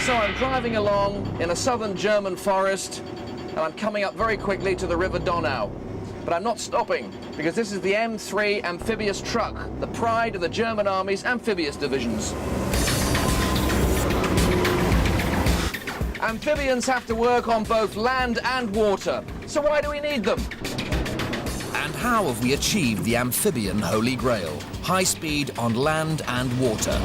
So I'm driving along in a southern German forest, and I'm coming up very quickly to the River Donau. But I'm not stopping, because this is the M3 amphibious truck, the pride of the German Army's amphibious divisions. Amphibians have to work on both land and water, so why do we need them? And how have we achieved the amphibian holy grail? High speed on land and water.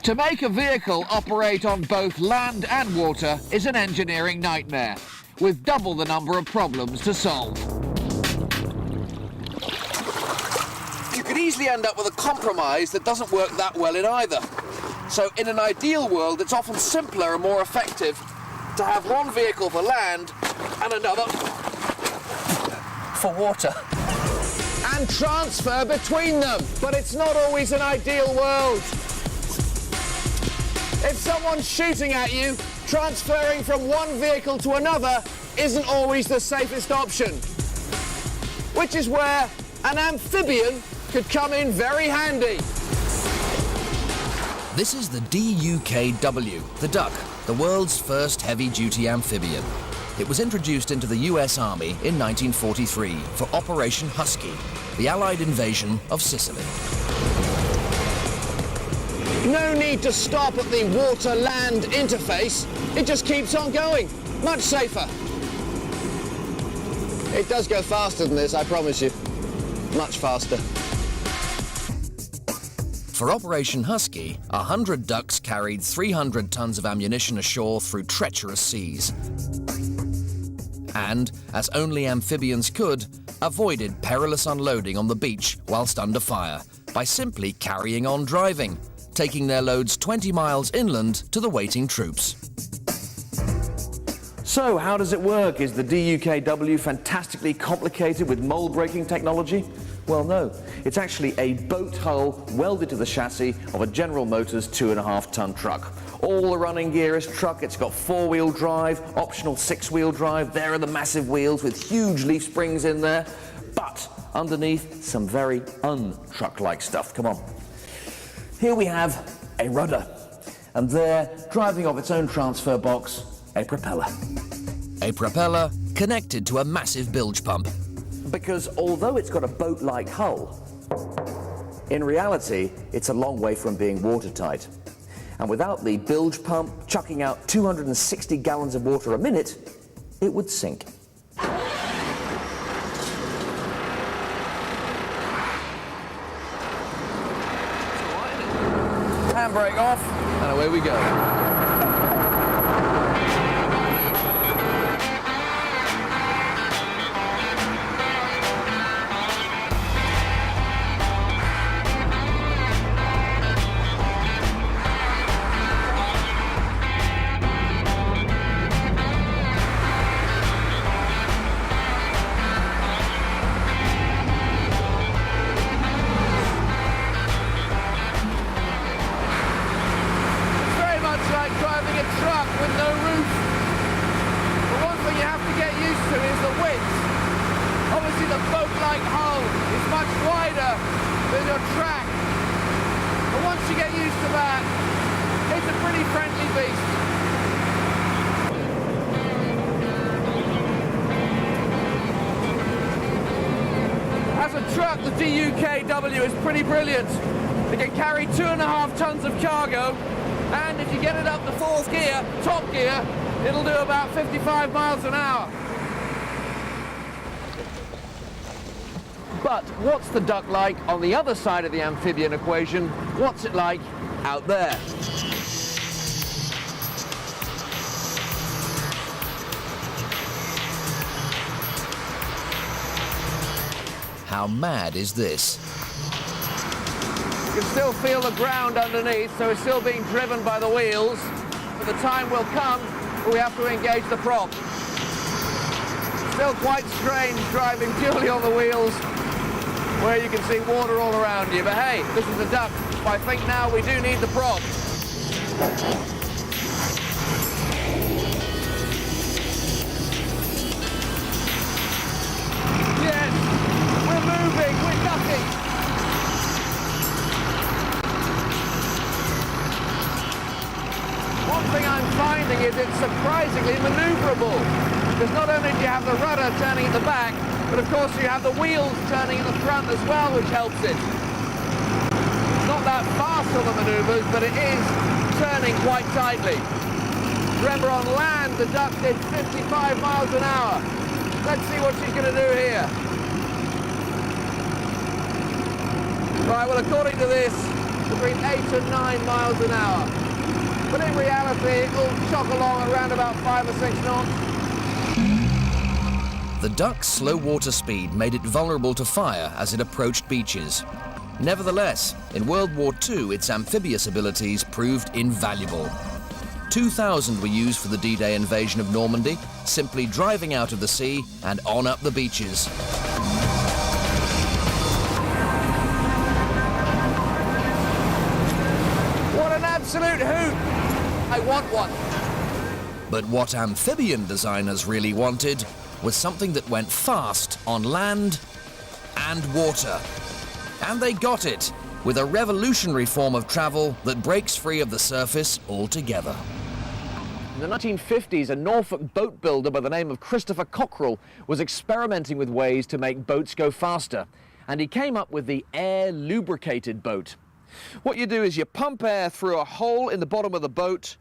To make a vehicle operate on both land and water is an engineering nightmare, with double the number of problems to solve. You could easily end up with a compromise that doesn't work that well in either. So in an ideal world, it's often simpler and more effective to have one vehicle for land and another for water. And transfer between them. But it's not always an ideal world. If someone's shooting at you, transferring from one vehicle to another isn't always the safest option. Which is where an amphibian could come in very handy. This is the DUKW, the Duck, the world's first heavy-duty amphibian. It was introduced into the US Army in 1943 for Operation Husky, the Allied invasion of Sicily. No need to stop at the water-land interface. It just keeps on going. Much safer. It does go faster than this, I promise you. Much faster. For Operation Husky, 100 ducks carried 300 tons of ammunition ashore through treacherous seas. And, as only amphibians could, avoided perilous unloading on the beach whilst under fire by simply carrying on driving, taking their loads 20 miles inland to the waiting troops. So, how does it work? Is the DUKW fantastically complicated with mold-breaking technology? Well, no. It's actually a boat hull welded to the chassis of a General Motors 2.5-ton truck. All the running gear is truck. It's got 4-wheel drive, optional 6-wheel drive. There are the massive wheels with huge leaf springs in there. But underneath, some very un-truck-like stuff. Come on. Here we have a rudder, and there, driving off its own transfer box, a propeller. A propeller connected to a massive bilge pump. Because although it's got a boat-like hull, in reality, it's a long way from being watertight. And without the bilge pump chucking out 260 gallons of water a minute, it would sink. Handbrake off, and away we go. The DUKW is pretty brilliant. It can carry 2.5 tons of cargo, and if you get it up to 4th gear, top gear, it'll do about 55 miles an hour. But what's the duck like on the other side of the amphibian equation? What's it like out there? How mad is this? You can still feel the ground underneath, so it's still being driven by the wheels. But the time will come where we have to engage the prop. Still quite strange driving purely on the wheels, where you can see water all around you. But hey, this is a duck. I think now we do need the prop. Yes, is it's surprisingly manoeuvrable. Because not only do you have the rudder turning at the back, but of course you have the wheels turning at the front as well, which helps it. It's not that fast on the manoeuvres, but it is turning quite tightly. Remember, on land, the duck did 55 miles an hour. Let's see what she's going to do here. Right, well, according to this, between 8 and 9 miles an hour. But in reality, it'll chock along around about 5 or 6 knots. The duck's slow water speed made it vulnerable to fire as it approached beaches. Nevertheless, in World War II, its amphibious abilities proved invaluable. 2,000 were used for the D-Day invasion of Normandy, simply driving out of the sea and on up the beaches. What an absolute hoot! I want one. But what amphibian designers really wanted was something that went fast on land and water. And they got it, with a revolutionary form of travel that breaks free of the surface altogether. In the 1950s, a Norfolk boat builder by the name of Christopher Cockerell was experimenting with ways to make boats go faster, and he came up with the air-lubricated boat. What you do is you pump air through a hole in the bottom of the boat,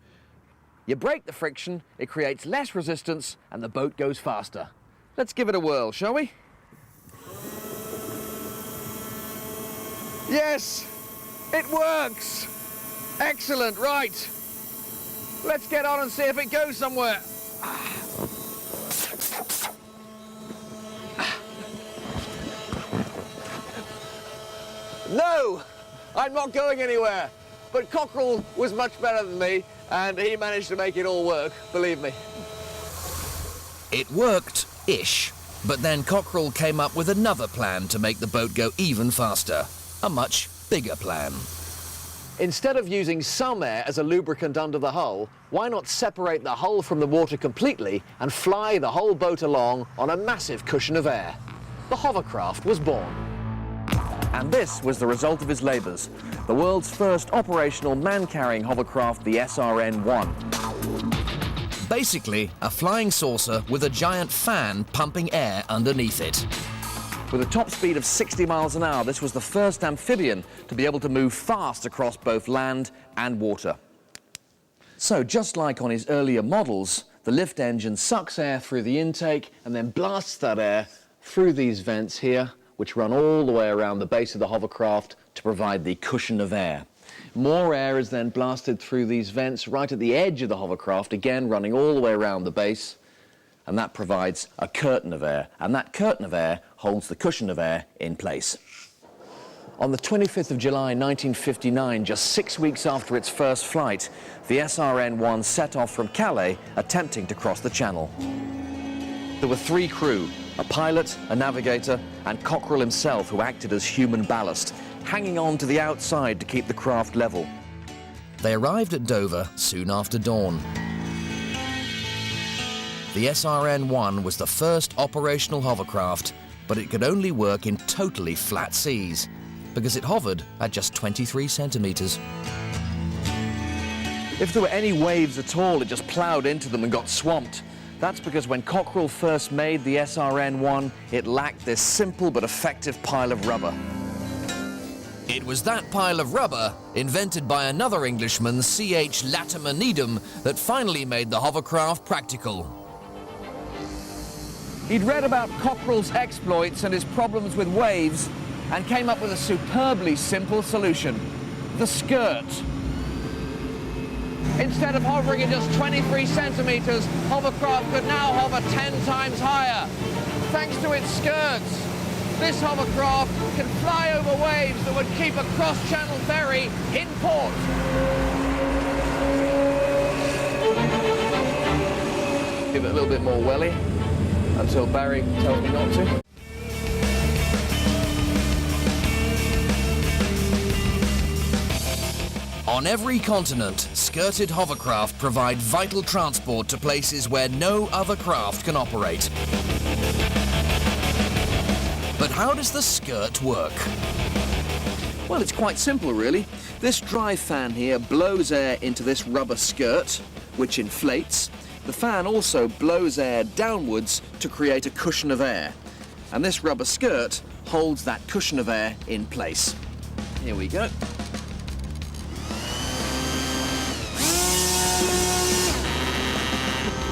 you break the friction, it creates less resistance, and the boat goes faster. Let's give it a whirl, shall we? Yes, it works. Excellent, right. Let's get on and see if it goes somewhere. No, I'm not going anywhere. But Cockerell was much better than me, and he managed to make it all work, believe me. It worked-ish, but then Cockerell came up with another plan to make the boat go even faster. A much bigger plan. Instead of using some air as a lubricant under the hull, why not separate the hull from the water completely and fly the whole boat along on a massive cushion of air? The hovercraft was born. And this was the result of his labours, the world's first operational man-carrying hovercraft, the SRN-1. Basically, a flying saucer with a giant fan pumping air underneath it. With a top speed of 60 miles an hour, this was the first amphibian to be able to move fast across both land and water. So, just like on his earlier models, the lift engine sucks air through the intake and then blasts that air through these vents here, which run all the way around the base of the hovercraft to provide the cushion of air. More air is then blasted through these vents right at the edge of the hovercraft, again running all the way around the base, and that provides a curtain of air, and that curtain of air holds the cushion of air in place. On the 25th of July 1959, just 6 weeks after its first flight, the SRN-1 set off from Calais, attempting to cross the Channel. There were 3 crew, a pilot, a navigator, and Cockerell himself, who acted as human ballast, hanging on to the outside to keep the craft level. They arrived at Dover soon after dawn. The SRN-1 was the first operational hovercraft, but it could only work in totally flat seas, because it hovered at just 23 centimetres. If there were any waves at all, it just ploughed into them and got swamped. That's because when Cockerell first made the SRN-1, it lacked this simple but effective pile of rubber. It was that pile of rubber, invented by another Englishman, C.H. Latimer Needham, that finally made the hovercraft practical. He'd read about Cockerell's exploits and his problems with waves and came up with a superbly simple solution: the skirt. Instead of hovering at just 23 centimetres, hovercraft could now hover 10 times higher. Thanks to its skirts, this hovercraft can fly over waves that would keep a cross-channel ferry in port. Give it a little bit more welly until Barrie tells me not to. On every continent, skirted hovercraft provide vital transport to places where no other craft can operate. But how does the skirt work? Well, it's quite simple, really. This drive fan here blows air into this rubber skirt, which inflates. The fan also blows air downwards to create a cushion of air. And this rubber skirt holds that cushion of air in place. Here we go.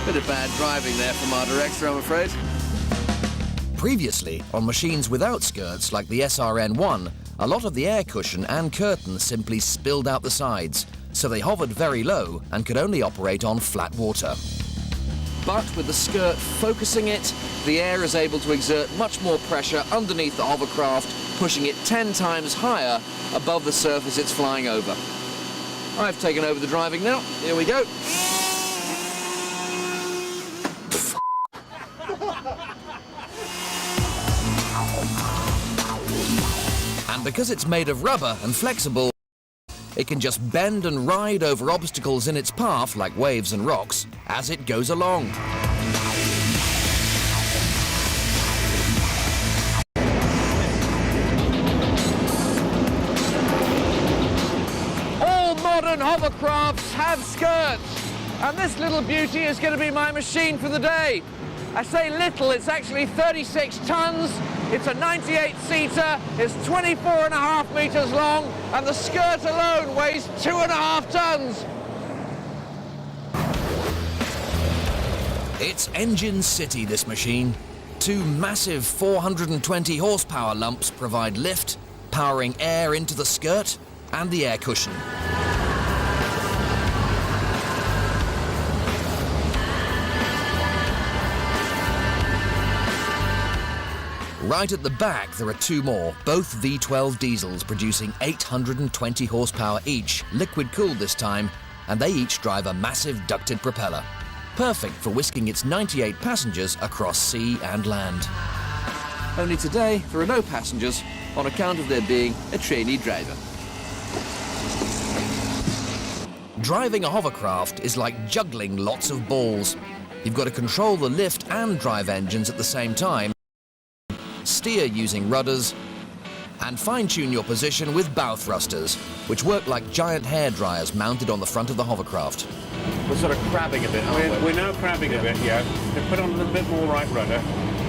Bit of bad driving there from our director, I'm afraid. Previously, on machines without skirts like the SRN-1, a lot of the air cushion and curtain simply spilled out the sides, so they hovered very low and could only operate on flat water. But with the skirt focusing it, the air is able to exert much more pressure underneath the hovercraft, pushing it 10 times higher above the surface it's flying over. I've taken over the driving now. Here we go. And because it's made of rubber and flexible, it can just bend and ride over obstacles in its path, like waves and rocks, as it goes along. All modern hovercrafts have skirts, and this little beauty is going to be my machine for the day. I say little, it's actually 36 tons, it's a 98-seater, it's 24.5 meters long, and the skirt alone weighs 2.5 tons. It's engine city, this machine. Two massive 420 horsepower lumps provide lift, powering air into the skirt and the air cushion. Right at the back, there are two more, both V12 diesels producing 820 horsepower each, liquid-cooled this time, and they each drive a massive ducted propeller. Perfect for whisking its 98 passengers across sea and land. Only today, there are no passengers on account of there being a trainee driver. Driving a hovercraft is like juggling lots of balls. You've got to control the lift and drive engines at the same time, steer using rudders, and fine-tune your position with bow thrusters, which work like giant hair dryers mounted on the front of the hovercraft. We're sort of crabbing a bit, aren't we? We're now crabbing a bit, yeah. To put on a little bit more right rudder.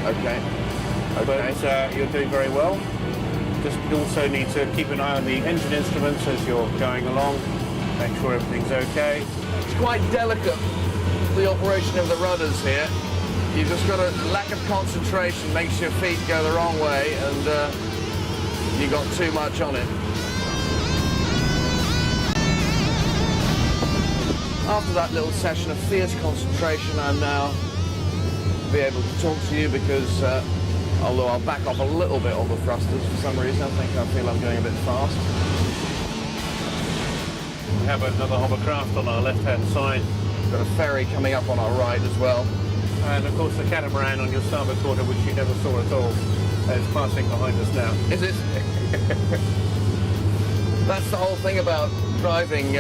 Okay. But you're doing very well. Just also need to keep an eye on the engine instruments as you're going along. Make sure everything's okay. It's quite delicate, the operation of the rudders here. You've just got a lack of concentration, makes your feet go the wrong way, and you got too much on it. After that little session of fierce concentration, I'm now be able to talk to you because although I'll back off a little bit on the thrusters for some reason, I feel I'm going a bit fast. We have another hovercraft on our left-hand side. Got a ferry coming up on our right as well. And of course the catamaran on your starboard quarter, which you never saw at all, is passing behind us now. Is it? That's the whole thing about driving,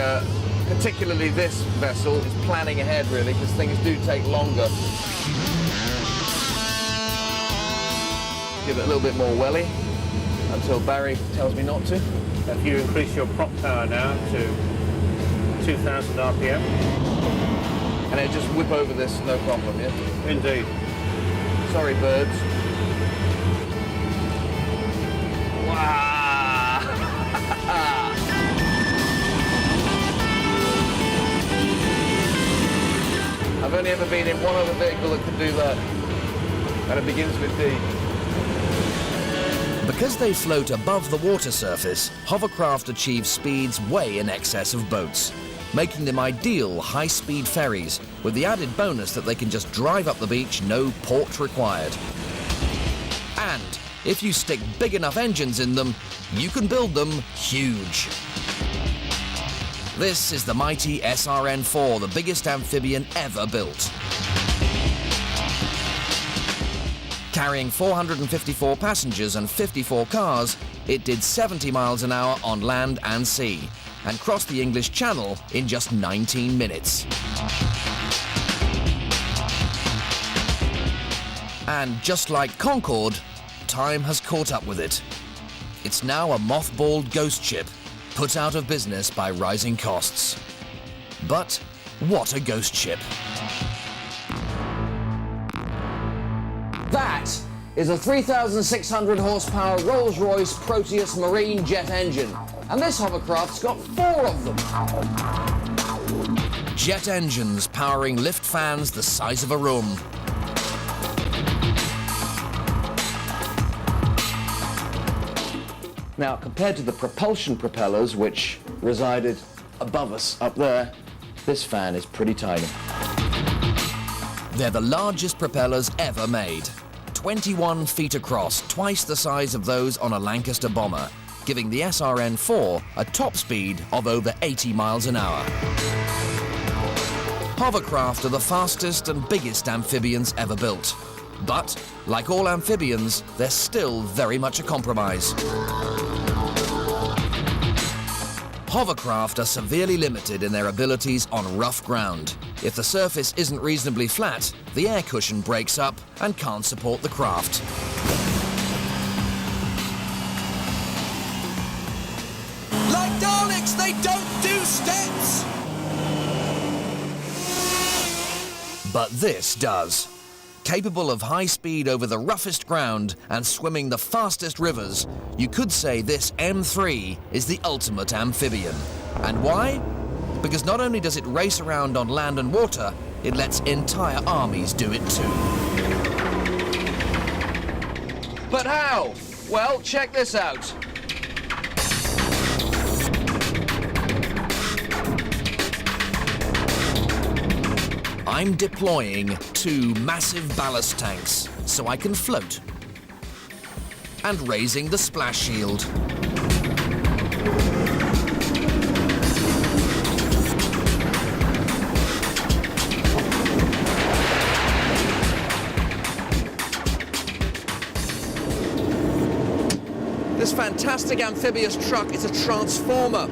particularly this vessel, is planning ahead really, because things do take longer. Give it a little bit more welly until Barry tells me not to. If you increase your prop power now to 2,000 RPM. And it just whip over this, no problem, yeah? Indeed. Sorry, birds. Wow! I've only ever been in one other vehicle that could do that. And it begins with D. Because they float above the water surface, hovercraft achieve speeds way in excess of boats, making them ideal high-speed ferries, with the added bonus that they can just drive up the beach, no port required. And if you stick big enough engines in them, you can build them huge. This is the mighty SRN-4, the biggest amphibian ever built. Carrying 454 passengers and 54 cars, it did 70 miles an hour on land and sea, and crossed the English Channel in just 19 minutes. And just like Concorde, time has caught up with it. It's now a mothballed ghost ship, put out of business by rising costs. But What a ghost ship. That is a 3,600 horsepower Rolls-Royce Proteus marine jet engine. And this hovercraft's got 4 of them. Jet engines powering lift fans the size of a room. Now, compared to the propulsion propellers, which resided above us up there, this fan is pretty tiny. They're the largest propellers ever made. 21 feet across, twice the size of those on a Lancaster bomber, giving the SRN-4 a top speed of over 80 miles an hour. Hovercraft are the fastest and biggest amphibians ever built. But, like all amphibians, they're still very much a compromise. Hovercraft are severely limited in their abilities on rough ground. If the surface isn't reasonably flat, the air cushion breaks up and can't support the craft. Like Daleks, they don't do steps! But this does. Capable of high speed over the roughest ground and swimming the fastest rivers, you could say this M3 is the ultimate amphibian. And why? Because not only does it race around on land and water, it lets entire armies do it too. But how? Well, check this out. I'm deploying 2 massive ballast tanks so I can float. And raising the splash shield. This fantastic amphibious truck is a transformer.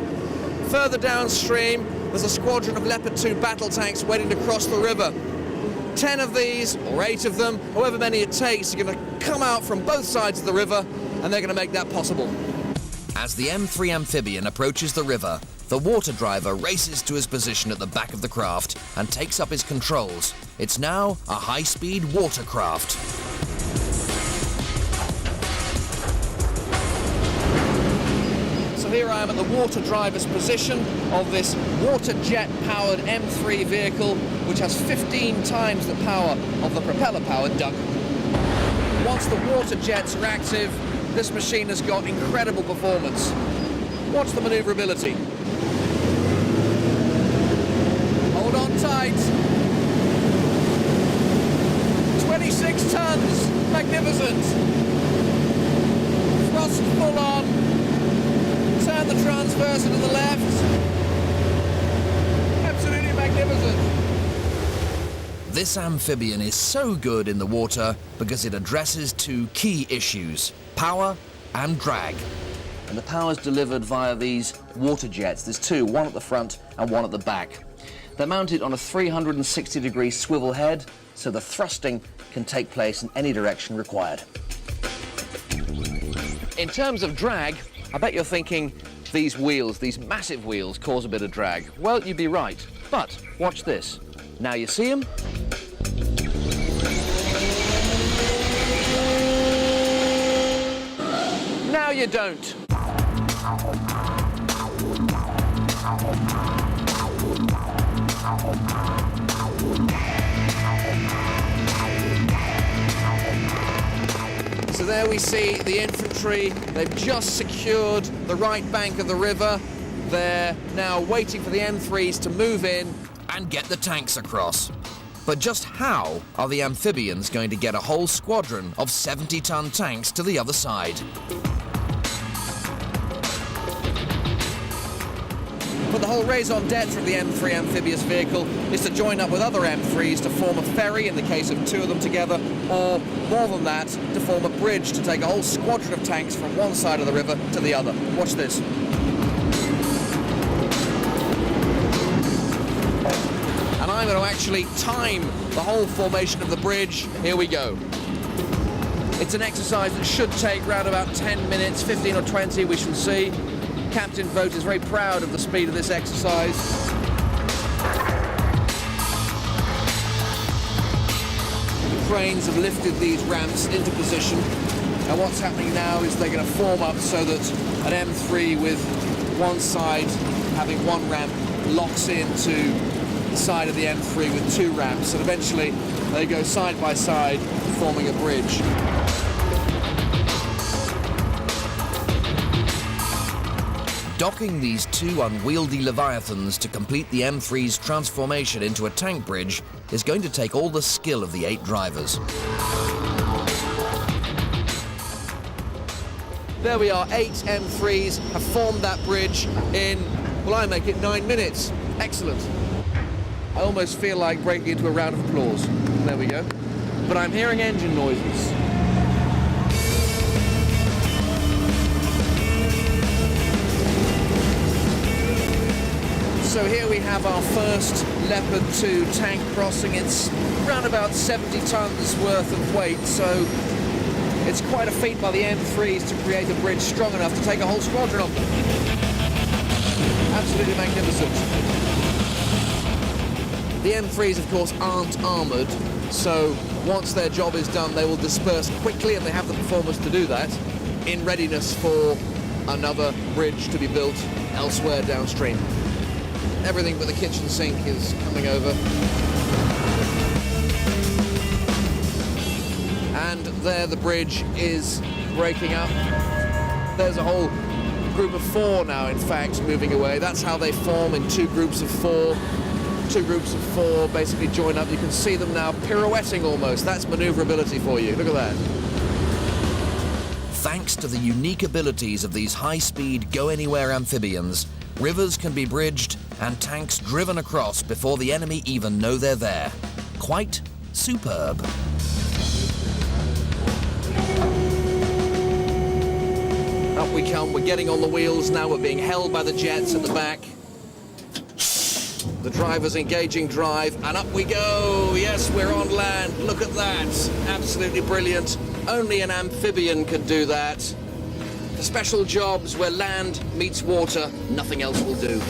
Further downstream, there's a squadron of Leopard 2 battle tanks waiting to cross the river. 10 of these, or 8 of them, however many it takes, are going to come out from both sides of the river, and they're going to make that possible. As the M3 amphibian approaches the river, the water driver races to his position at the back of the craft and takes up his controls. It's now a high-speed watercraft. Here I am at the water driver's position of this water jet-powered M3 vehicle, which has 15 times the power of the propeller-powered Duck. Once the water jets are active, this machine has got incredible performance. Watch the maneuverability. Hold on tight. 26 tons, magnificent. Thrust full on. Turn the transverser to the left. Absolutely magnificent. This amphibian is so good in the water because it addresses 2 key issues: power and drag. And the power's delivered via these water jets. There's 2, one at the front and one at the back. They're mounted on a 360-degree swivel head, so the thrusting can take place in any direction required. In terms of drag, I bet you're thinking these wheels, these massive wheels, cause a bit of drag. Well, you'd be right. But watch this. Now you see them? Now you don't. So there we see the infantry. They've just secured the right bank of the river. They're now waiting for the M3s to move in and get the tanks across. But just how are the amphibians going to get a whole squadron of 70-ton tanks to the other side? But the whole raison d'etre of the M3 amphibious vehicle is to join up with other M3s to form a ferry in the case of 2 of them together, or more than that, to form a bridge to take a whole squadron of tanks from one side of the river to the other. Watch this. And I'm going to actually time the whole formation of the bridge. Here we go. It's an exercise that should take around about 10 minutes, 15 or 20, we shall see. Captain Vogt is very proud of the speed of this exercise. cranes have lifted these ramps into position. And what's happening now is they're going to form up so that an M3 with one side having one ramp locks into the side of the M3 with two ramps, and eventually they go side by side, forming a bridge. Docking these two unwieldy leviathans to complete the M3's transformation into a tank bridge is going to take all the skill of the 8 drivers. There we are, 8 M3s have formed that bridge in, well, I make it 9 minutes. Excellent. I almost feel like breaking into a round of applause. There we go. But I'm hearing engine noises. So here we have our first Leopard 2 tank crossing. It's around about 70 tons worth of weight, so it's quite a feat by the M3s to create a bridge strong enough to take a whole squadron of them. Absolutely magnificent. The M3s, of course, aren't armoured, so once their job is done, they will disperse quickly, and they have the performance to do that, in readiness for another bridge to be built elsewhere downstream. Everything but the kitchen sink is coming over. And there the bridge is breaking up. There's a whole group of 4 now, in fact, moving away. That's how they form, in 2 groups of 4. 2 groups of 4 basically join up. You can see them now pirouetting almost. That's maneuverability for you. Look at that. Thanks to the unique abilities of these high-speed, go-anywhere amphibians, rivers can be bridged and tanks driven across before the enemy even know they're there. Quite superb. Up we come, we're getting on the wheels now, we're being held by the jets at the back. The driver's engaging drive, and up we go. Yes, we're on land. Look at that. Absolutely brilliant. Only an amphibian could do that. For special jobs where land meets water, nothing else will do.